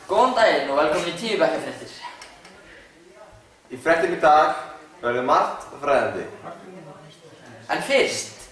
Góðan daginn og velkomin í 10 bekkjarfréttir. Í fréttum í dag verður margt fræðandi. En fyrst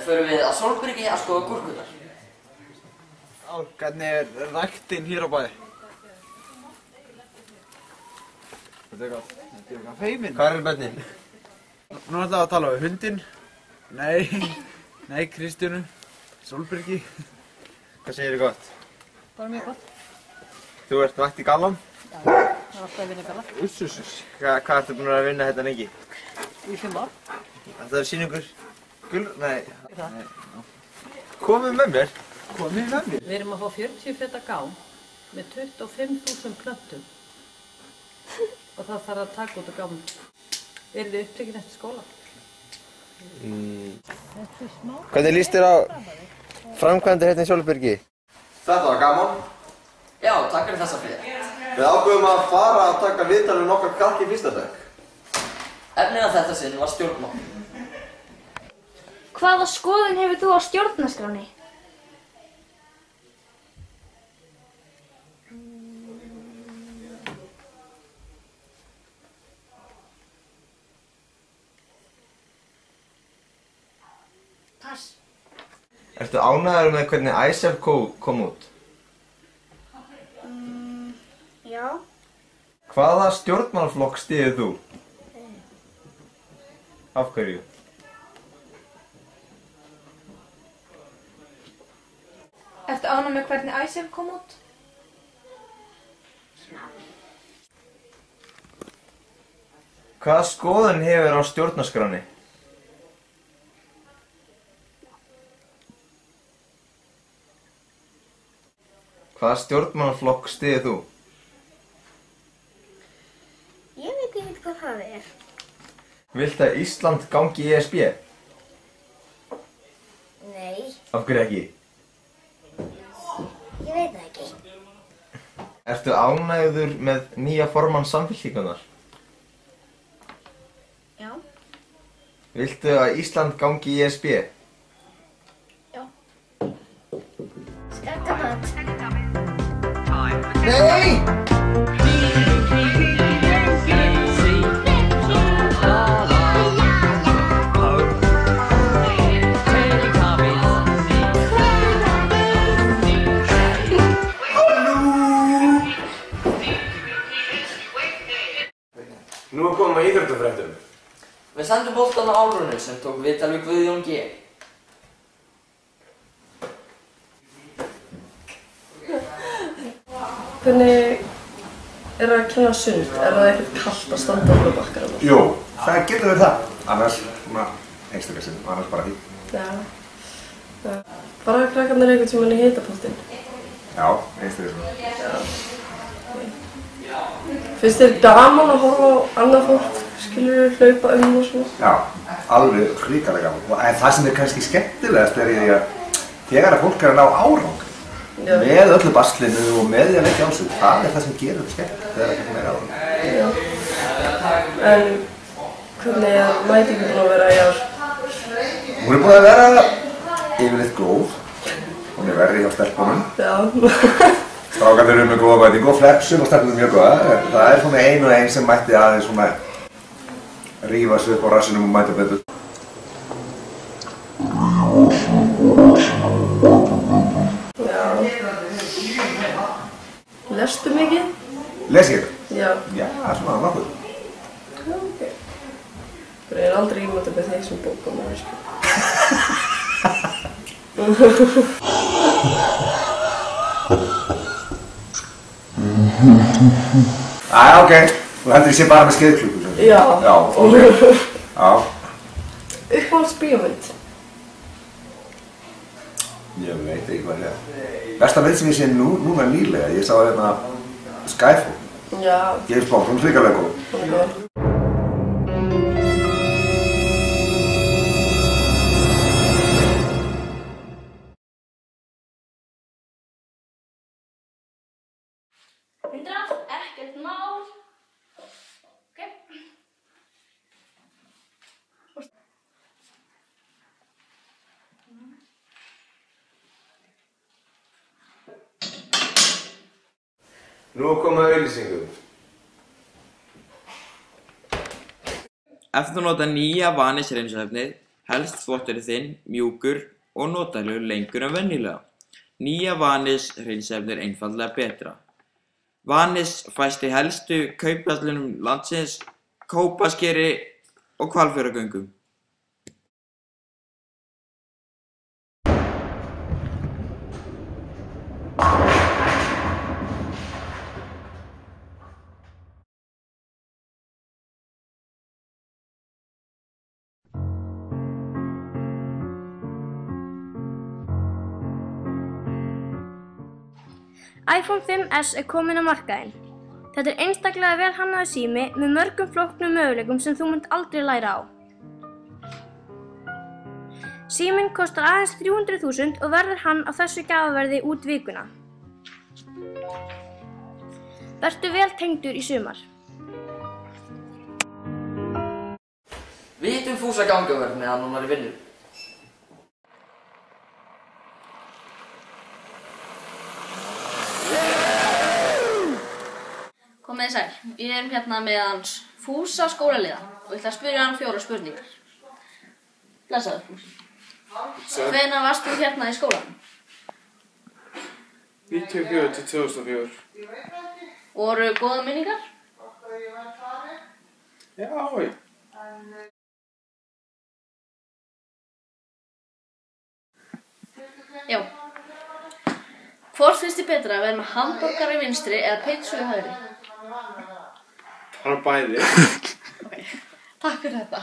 förum við að Sólbergi að skoða gúrkurnar. Hvernig er ræktinn hér á bæ? Þetta er eitthvað feiminn. Hvað er bönnin? Nú ætlaðu að tala við hundinn. Nei, Kristjánu. Sólbergi. Hvað segir þið gott? Bara mjög gott. Þú ert vætt í gallam? Já, það er alltaf að vinna galla. Ússus. Hvað ertu búin að vinna þetta lengi? Í 5 ár. Það er sýningur. Nei. Það. Komið með mér. Komið með mér. Við erum að fá 40 feta gám með 25.000 plöntum. Og það þarf að taka út á gámum. Eru þið upptekinn eftir skóla? Hvernig líst þér á framkvæmdir hérna í Sólbergi? Þetta var gaman. Já, takk fyrir þessa frétt. Við ákveðum að fara að taka viðtal við nokkar krakki í fyrsta bekk. Efnið af þetta sinn var stjórnmál. Hvaða skoðun hefur þú á stjórnarskránni? Pass. Ertu ánægður með hvernig ISF kom út? Já. Hvaða stjórnmálaflokk styður þú? Af hverju? Ertu ánægð með hvernig ISF kom út? Hvaða skoðun hefur á stjórnarskránni? Hvaða stjórnmálaflokk styður þú? Ég veit ekki hvað það er. Viltu að Ísland gangi í ESB? Nei, Af hverju ekki? ég veit það ekki. Ertu ánægður með nýja formann Samfylkingarinnar? Já. Viltu að Ísland gangi í ESB? Já. Skakkamat. Nei! Nú er komið að íþróttafréttum. Við sendum boltan á Álfrúnu sem tók viðtal við Guðjón G. Hvernig er það að kenna sund? Er það ekkert kallt að standa á bakkar? Jú, það getur verið það. Annars, svona, einstaklega sinn, annars bara því. Já. Fara krakkarnir einhvern tímann í hitapottinn? Já, einstaklega sinn. Finnst þér gaman að horfa á annað fólk, skilur hlaupa og svona? Já, alveg hrikalega gaman. En það sem er kannski skemmtilegast er ég að þegar að fólk er að ná árangri með öllu baslinu og með því að leggja á sig, það er það sem gerir þetta skemmtilegt þegar það er árangri. Já. En hvernig er mætingin búin að vera í ár? Hún er búin að vera yfirleitt góð. Hún er verri hjá stelpunum. Já. Strákarnir eru með góða mætingu og flexum og stelpunum mjög góða. Það er svona ein og ein sem mætti aðeins svona rífa sig upp á rassinum og mæta betur. Já. Lestu mikið? Les ég þetta? Já. Já, það er svona nokkuð. Já, ok. Ég er aldrei ímyndað með þeir sem bókum að veist. Æja, ok. Þú heldur ég sé bara með skeiðklukku? Já. Já, ok. Já. Uppáhalds bíómynd? Ég veit ekki hvað það er. Besta mynd sem ég sé núna nýlega, ég sá hérna Skyfall. Já. James Bond, hún er hrikalega góð. Ok. 100, ekkert mál. Ok. Nú komum við auglýsingum. Ef þú nota nýja Vanis hreinsiefnið helst þvotturinn þinn mjúkur og notalegu lengur en venjulega. Nýja Vanis hreinsiefnið er einfaldlega betra. Vanis fæst í helstu kaupverslunum landsins, Kópaskeri og Hvalfjarðargöngum. iPhone 5S er kominn á markaðinn. Þetta er einstaklega vel hannaður sími með mörgum flóknum möguleikum sem þú munt aldrei læra á. Síminn kostar aðeins 300.000 og verður hann á þessu gjafaverði út vikuna. Vertu vel tengdur í sumar. Við hittum Fúsa gangaverð meðan hún var í vinnu. Komið þið sæl, við erum hérna með hans Fúsa skólaliða og ég ætla að spyrja hann 4 spurningar. Blessaður Fúsi. Hvenær varst þú hérna í skólanum? 94 til 2004. Voru góða minningar? Já. Já. Hvort finnst þér betra að vera með hamborgara í vinstri eða pizzu í hægri? Hann er bæði. Ok, takk fyrir þetta.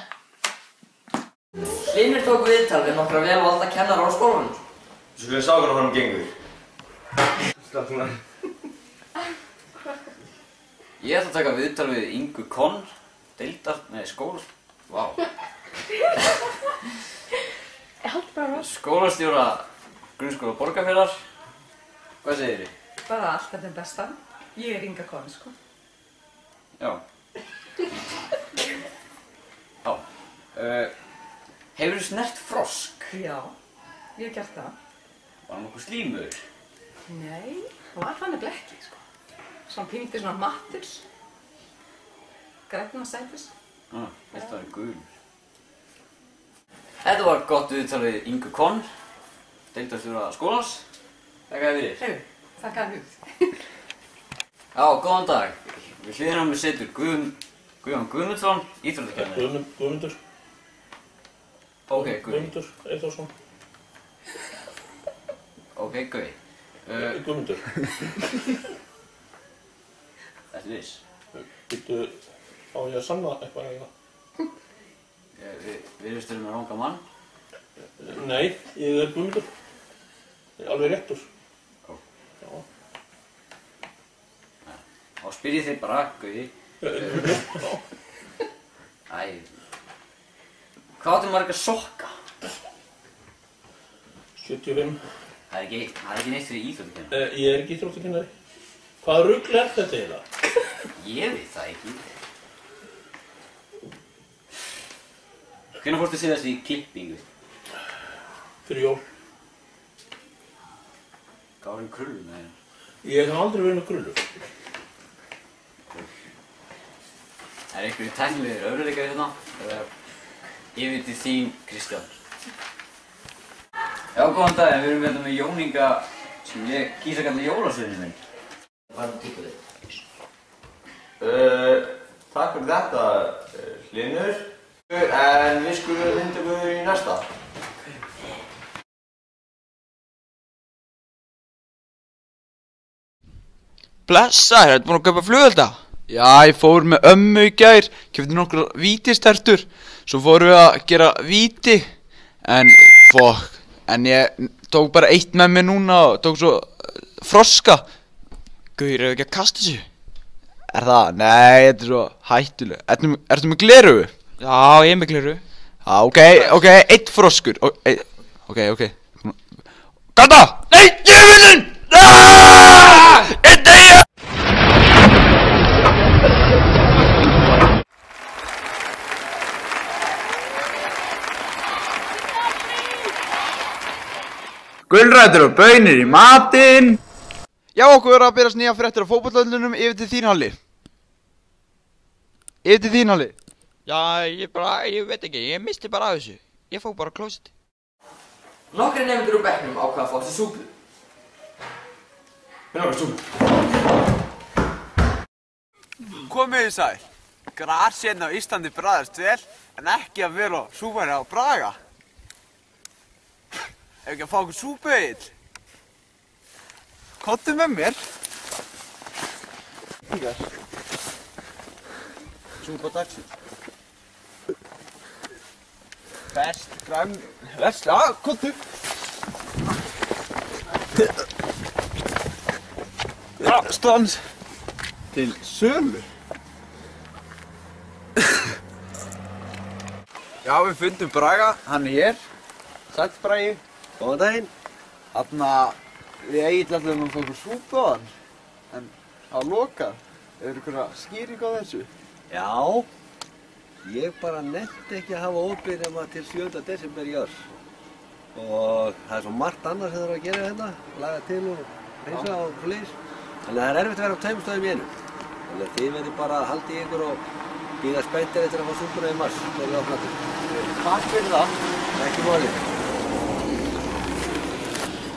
Hlynur tók viðtal við nokkra vel valda kennara á skólanum. Svo skulum við sjá hvernig honum gengur. Sláttum hann. Ég ætla að taka viðtal við Ingu Konn, skóla. Vá. Skólastjóra grunnskóla Borgarfjarðar. Hvað segir þið? Bara alltaf þeim besta. Ég er Inga Konn, sko. Já. Já. Hefurðu snert frosk? Já, ég hef gert það. Var hann nokkuð slímur? Nei, það var þannig blekki, sko. Svona pínlítið svona mattur. Grænna sætis. Þetta var gulur. Þetta var gott viðtal við Ingu Konn, deildarstjóra skólans. Þakka þér fyrir. Þakka þér fyrir. Já, góðan dag. Við hliðina á mig situr Guðjón Guðmundsson, íþróttakennari. Guðmundur. Ok, Guði. Guðmundur Eyþórsson. Ok, Guði. Guðmundur. Þetta er viss. Býttu á ég að sanna eitthvað eða? Við erum með ranga mann. Nei, ég er Guðmundur. Ég er alveg réttur. Já. Þá spyr ég þig bara, Guði. Æ. Hvað áttu marga sokka? 75. Það er ekki neitt fyrir íþróttakennari. Ég er ekki íþróttakennari. Hvaða rugl er þetta eiginlega? Ég veit það ekki. Hvenær fórstu síðast í klippingu? Fyrir jól. Gáðum krullu með hérna? Ég hef aldrei verið með krullu. Er einhverju tæknilegir öðruleikar hérna? Eða yfir til þín, Kristján? Já, góðan dag, við erum hérna með Jón Inga sem ég kýs að kalla jólasveininn minn. Hvað er það tíkuð þig? Takk fyrir þetta, Hlynur. En við skulum vinda ykkur í næsta. Blessaður, ertu búinn að kaupa flugelda? Já, ég fór með ömmu í gær, keypti nokkra vítistertur, svo fórum við að gera víti, en ég tók bara eitt með mér núna og tók svo froska. Gaur, ef ekki að kasta þessu? Er það? Nei, þetta er svo hættulega. Ertu með glerugu? Já, ég er með glerugu. Já, ok, eitt froskur. Ok. Kata! Nei, djöfullinn! Ég deyja! Gulrætur og baunir í matinn. Já, okkur er að berast nýja fréttir á fótboltaöllunum yfir til þín, Halli. Yfir til þín, Halli. Já, ég veit ekki, ég misti bara af þessu. Ég fór bara á klósetti. Nokkrir nemendur úr bekknum ákvað að fá sér súpu. Mér langar súpu. Komiði sæl. Grasinn á Íslandi bragðast vel, en ekki að vera súpari á Braga. Ef ekki að fá okkur súpu, Egill. Komdu með mér. Hingað. Súpa dagsins. Best, græn, verst, komdu. Stans. Til sölu. Já, við fundum Braga, hann er hér. Sæll Bragi. Góðan daginn. Þarna, við Egill ætlum að fá okkur súpu á hann. En á lokað. Er einhverja skýring á þessu? Já. Ég bara nefndi ekki að hafa opið nema til 7. desember í ár. Og það er svo margt annars sem það er að gera hérna. Laga til og hreinsa og fleis. Þannig að það er erfitt að vera á tveimur stöðum í einu. Þannig að þið verður bara að halda í ykkur og bíða spenntir eftir að fá súpuna í mars þegar ég opna til. Takk fyrir það. Ekki málið.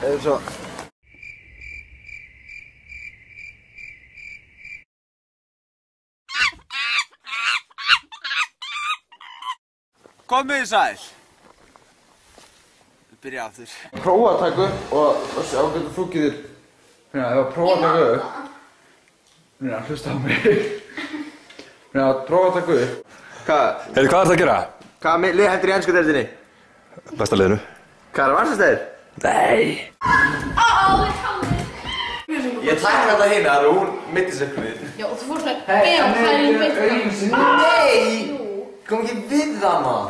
Eða svo. Komiði sæl. Við byrja aftur. Prófa að taka upp og sjá hvernig þú getur. Hérna, ef að prófa að taka upp. Hérna, hlusta á mig. Hérna, prófa að taka upp. Hvað? Heyrðu, hvað ert að gera? Hvaða lið hendur í ensku deildinni? Besta liðinu. Hvað er varsastæðir? Nei. Ég tækna þetta hérna, þannig að hún mitti sig við. Já, og þú fórst að beða og það í beitt. Nei! Kom ekki við það, maður.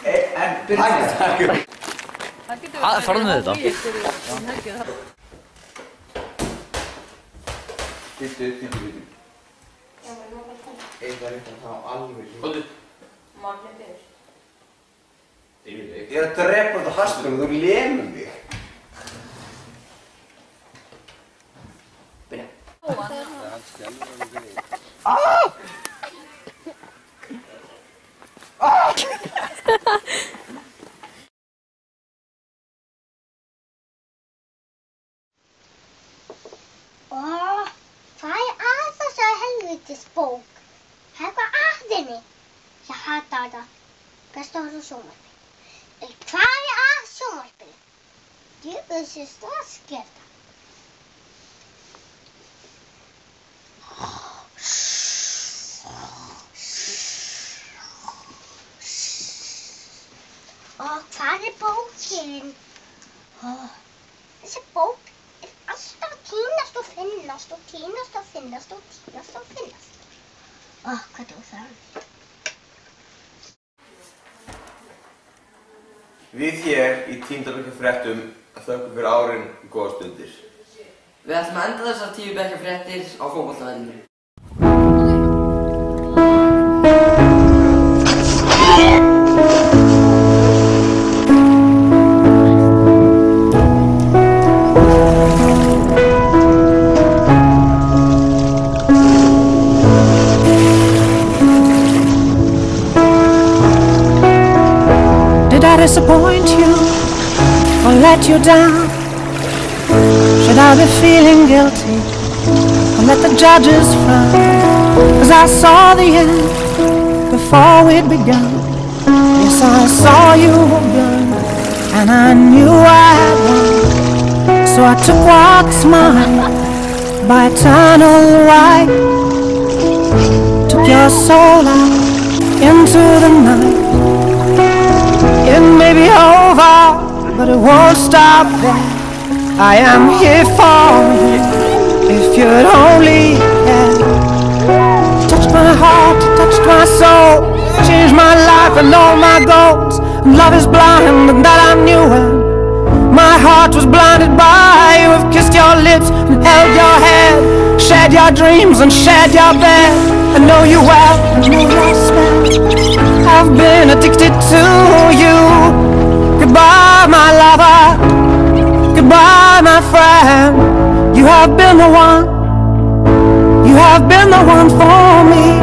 En byrja það. Hvað farðu með þetta? Býttu. Eitt var eitthvað þá alveg. Góðu. Magni byrjur. Ég er að drepa þetta hastur og þú lemur mig. Byrja. Hvað er að þessari helvítis bók? Það er eitthvað að henni. Ég hata þetta. Best að horfa á sjónvarpið. Hvað er að sjónvarpinu? Djöfusins strassgerða. Hvað er bókin? Þessi bók er alltaf að týnast og finnast og týnast og finnast og týnast og finnast. Hvað er óþarflegt? Við hér í Tíundabekka fréttum þökkum fyrir árin góða stundir. Við ætlum að enda þessar 10 bekka fréttir á fótboltavellinum. Did I disappoint you or let you down? Should I be feeling guilty or let the judges frown? 'Cause I saw the end before we'd begun. Yes, I saw you were gone and I knew I had won. So I took what's mine by eternal right. Took your soul out into the night. It may be over, but it won't stop there. I am here for you, if you'd only care. You touched my heart, you touched my soul, changed my life and all my goals. And love is blind, and that I knew when my heart was blinded by you. Have kissed your lips and held your head, shared your dreams and shared your bed. I know you well, I know your spell. I've been addicted to you. Goodbye, my lover. time. You have been the one. You have been the one for me.